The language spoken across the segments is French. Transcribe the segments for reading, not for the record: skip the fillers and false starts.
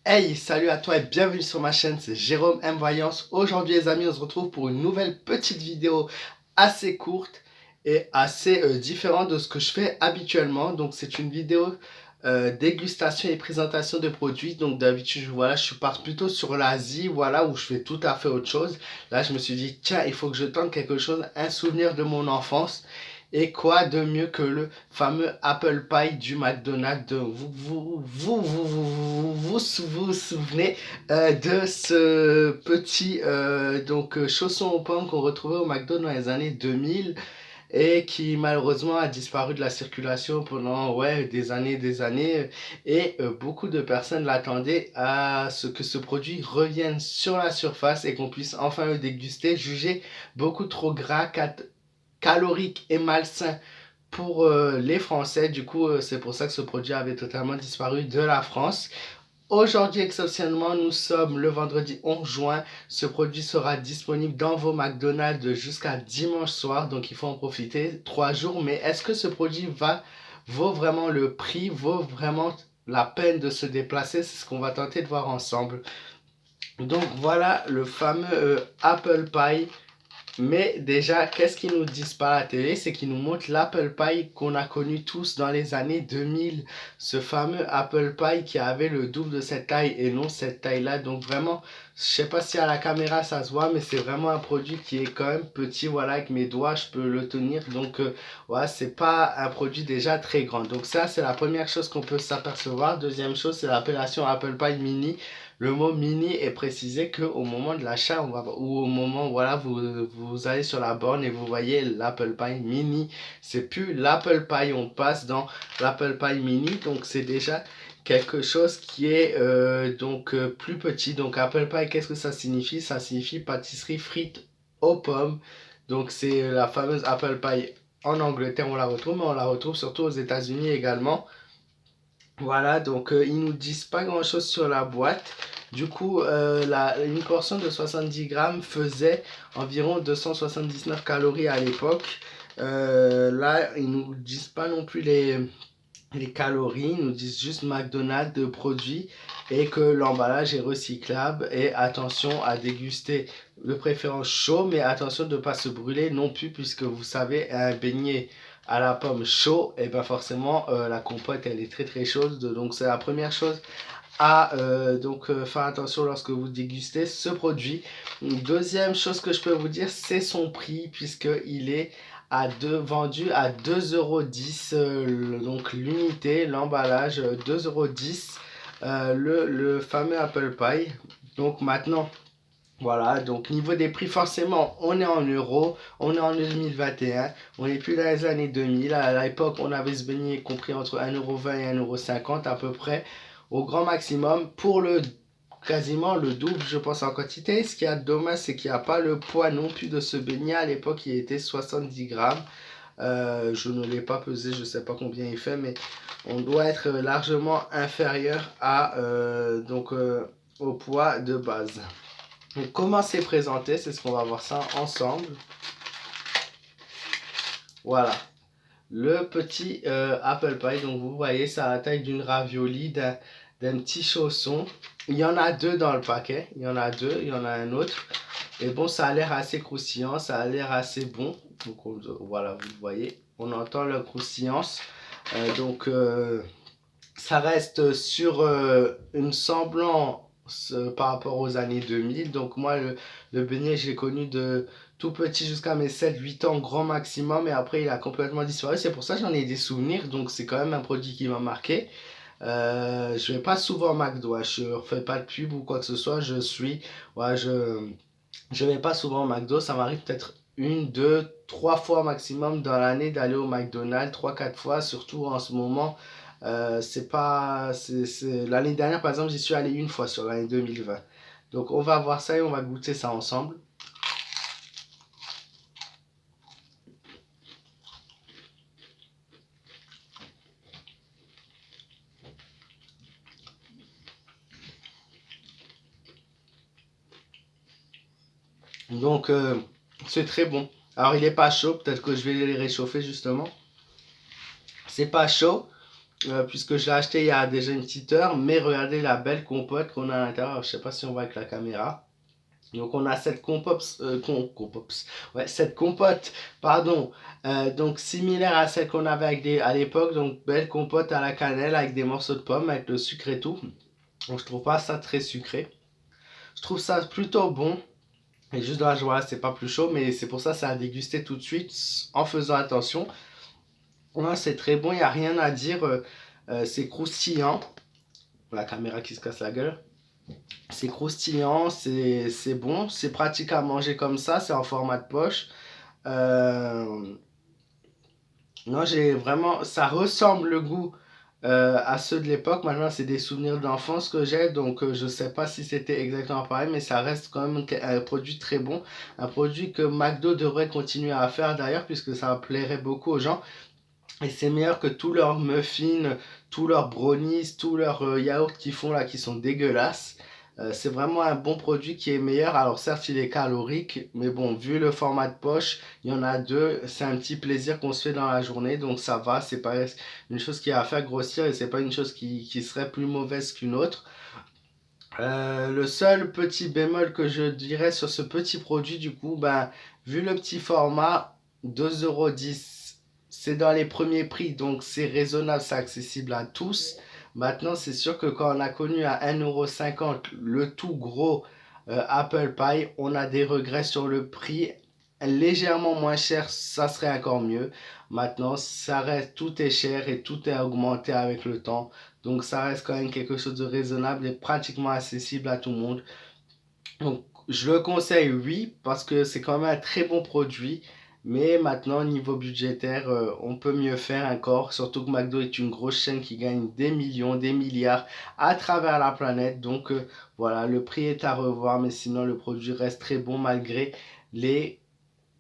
Hey, salut à toi et bienvenue sur ma chaîne, c'est Jérôme M Voyance. Aujourd'hui les amis, on se retrouve pour une nouvelle petite vidéo assez courte et assez différente de ce que je fais habituellement. Donc c'est une vidéo dégustation et présentation de produits. Donc d'habitude, voilà, je pars plutôt sur l'Asie, voilà, où je fais tout à fait autre chose. Là, je me suis dit, tiens, il faut que je tente quelque chose, un souvenir de mon enfance. Et quoi de mieux que le fameux Apple Pie du McDonald's. Vous souvenez de ce petit chausson aux pommes qu'on retrouvait au McDo dans les années 2000 et qui malheureusement a disparu de la circulation pendant des années et beaucoup de personnes l'attendaient à ce que ce produit revienne sur la surface et qu'on puisse enfin le déguster, jugé beaucoup trop gras, calorique et malsain pour les Français. Du coup, c'est pour ça que ce produit avait totalement disparu de la France. Aujourd'hui, exceptionnellement, nous sommes le vendredi 11 juin. Ce produit sera disponible dans vos McDonald's jusqu'à dimanche soir. Donc, il faut en profiter 3 jours. Mais est-ce que ce produit vaut vraiment le prix, vaut vraiment la peine de se déplacer? C'est ce qu'on va tenter de voir ensemble. Donc, voilà le fameux Apple Pie. Mais déjà, qu'est-ce qu'ils nous disent pas à la télé? C'est qu'ils nous montrent l'Apple Pie qu'on a connu tous dans les années 2000. Ce fameux Apple Pie qui avait le double de cette taille et non cette taille-là. Donc vraiment, je sais pas si à la caméra ça se voit, mais c'est vraiment un produit qui est quand même petit. Voilà, avec mes doigts, je peux le tenir. Donc voilà, c'est pas un produit déjà très grand. Donc ça, c'est la première chose qu'on peut s'apercevoir. Deuxième chose, c'est l'appellation Apple Pie Mini. Le mot mini est précisé qu'au moment de l'achat, ou au moment, voilà, vous allez sur la borne et vous voyez l'Apple Pie mini. C'est plus l'Apple Pie, on passe dans l'Apple Pie mini. Donc c'est déjà quelque chose qui est plus petit. Donc Apple Pie, qu'est-ce que ça signifie? Ça signifie pâtisserie frite aux pommes. Donc c'est la fameuse Apple Pie en Angleterre, on la retrouve, mais on la retrouve surtout aux États-Unis également. Voilà, donc ils nous disent pas grand chose sur la boîte. Du coup, une portion de 70 grammes faisait environ 279 calories à l'époque. Là, ils nous disent pas non plus les calories, ils nous disent juste McDonald's de produits et que l'emballage est recyclable. Et attention à déguster de préférence chaud, mais attention de ne pas se brûler non plus, puisque vous savez, un beignet à la pomme chaud, et ben forcément la compote elle est très très chaude. Donc c'est la première chose à faire attention lorsque vous dégustez ce produit. Une deuxième chose que je peux vous dire, c'est son prix, puisqu'il est vendu à 2,10 donc l'unité, l'emballage 2,10 le fameux Apple Pie. Donc maintenant, voilà, donc niveau des prix, forcément, on est en euros, on est en 2021, on n'est plus dans les années 2000. À l'époque, on avait ce beignet compris entre 1,20 € et 1,50 € à peu près, au grand maximum. Pour le quasiment le double, je pense, en quantité. Ce qui est dommage, c'est qu'il n'y a pas le poids non plus de ce beignet. À l'époque, il était 70 grammes. Je ne l'ai pas pesé, je ne sais pas combien il fait, mais on doit être largement inférieur au poids de base. Donc, comment c'est présenté, c'est ce qu'on va voir ça ensemble. Voilà, le petit Apple Pie. Donc vous voyez, ça a la taille d'une ravioli, d'un petit chausson. Il y en a deux dans le paquet, il y en a deux, il y en a un autre. Et bon, ça a l'air assez croustillant, ça a l'air assez bon. Donc voilà, vous le voyez, on entend la croustillance. Ça reste sur une semblance par rapport aux années 2000. Donc moi, le beignet, je l'ai connu de tout petit jusqu'à mes 7-8 ans, grand maximum. Et après, il a complètement disparu. C'est pour ça que j'en ai des souvenirs. Donc c'est quand même un produit qui m'a marqué. Je vais pas souvent au McDo. Je ne refais pas de pub ou quoi que ce soit. Je vais pas souvent au McDo. Ça m'arrive peut-être une, deux, trois fois maximum dans l'année d'aller au McDonald's, trois, quatre fois, surtout en ce moment. C'est pas. L'année dernière, par exemple, j'y suis allé une fois sur l'année 2020. Donc, on va voir ça et on va goûter ça ensemble. Donc, c'est très bon. Alors, il est pas chaud. Peut-être que je vais les réchauffer justement. C'est pas chaud. puisque je l'ai acheté il y a déjà une petite heure. Mais regardez la belle compote qu'on a à l'intérieur. Je sais pas si on voit avec la caméra. Donc on a cette ouais, cette compote, pardon, donc similaire à celle qu'on avait à l'époque, donc belle compote à la cannelle avec des morceaux de pommes, avec le sucre et tout. Donc je trouve pas ça très sucré. Je trouve ça plutôt bon. Et juste dommage, voilà, c'est pas plus chaud, mais c'est pour ça c'est à déguster tout de suite en faisant attention. Ouais, c'est très bon, il n'y a rien à dire. C'est croustillant. La caméra qui se casse la gueule. C'est croustillant, c'est bon, c'est pratique à manger comme ça, c'est en format de poche. Euh, non, j'ai vraiment. Ça ressemble le goût à ceux de l'époque. Maintenant, c'est des souvenirs d'enfance que j'ai, donc je sais pas si c'était exactement pareil, mais ça reste quand même un produit très bon. Un produit que McDo devrait continuer à faire d'ailleurs, puisque ça plairait beaucoup aux gens. Et c'est meilleur que tous leurs muffins, tous leurs brownies, tous leurs yaourts qu'ils font là, qui sont dégueulasses. C'est vraiment un bon produit qui est meilleur. Alors certes, il est calorique, mais bon, vu le format de poche, il y en a deux. C'est un petit plaisir qu'on se fait dans la journée, donc ça va. C'est pas une chose qui va faire grossir et c'est pas une chose qui serait plus mauvaise qu'une autre. Le seul petit bémol que je dirais sur ce petit produit, du coup, ben, vu le petit format, 2,10 €, c'est dans les premiers prix, donc c'est raisonnable, c'est accessible à tous. Maintenant, c'est sûr que quand on a connu à 1,50 € le tout gros Apple Pie, on a des regrets sur le prix. Légèrement moins cher, ça serait encore mieux. Maintenant, ça reste, tout est cher et tout est augmenté avec le temps. Donc ça reste quand même quelque chose de raisonnable et pratiquement accessible à tout le monde. Donc je le conseille, oui, parce que c'est quand même un très bon produit. Mais maintenant, niveau budgétaire, on peut mieux faire encore. Surtout que McDo est une grosse chaîne qui gagne des millions, des milliards à travers la planète. Donc voilà, le prix est à revoir. Mais sinon, le produit reste très bon malgré les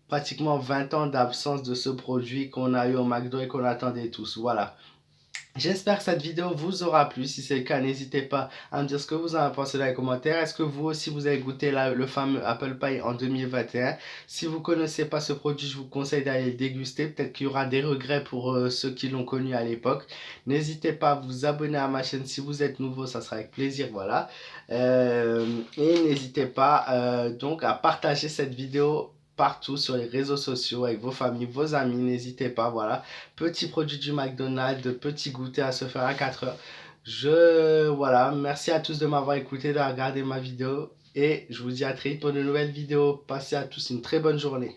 pratiquement 20 ans d'absence de ce produit qu'on a eu au McDo et qu'on attendait tous. Voilà. J'espère que cette vidéo vous aura plu. Si c'est le cas, n'hésitez pas à me dire ce que vous en avez pensé dans les commentaires. Est-ce que vous aussi vous avez goûté le fameux Apple Pie en 2021? Si vous ne connaissez pas ce produit, je vous conseille d'aller le déguster. Peut-être qu'il y aura des regrets pour ceux qui l'ont connu à l'époque. N'hésitez pas à vous abonner à ma chaîne si vous êtes nouveau, ça sera avec plaisir. Voilà. Et n'hésitez pas donc à partager cette vidéo partout sur les réseaux sociaux avec vos familles, vos amis. N'hésitez pas. Voilà. Petit produit du McDonald's, de petits goûters à se faire à 4 heures. Voilà, merci à tous de m'avoir écouté, de regarder ma vidéo. Et je vous dis à très vite pour de nouvelles vidéos. Passez à tous une très bonne journée.